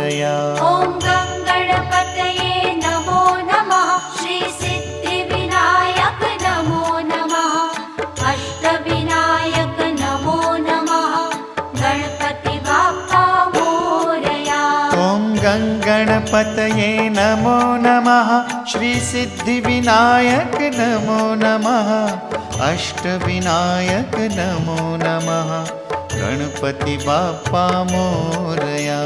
मोरया। ॐ गणपतये नमो नमः। श्री सिद्धिविनायक नमो नमः। अष्टविनायक नमो नमः। गणपति बाप्पा मोरया। ॐ गणपतये नमो नमः। श्री सिद्धिविनायक नमो नमः। अष्टविनायक नमो नमः। गणपति बाप्पा मोरया।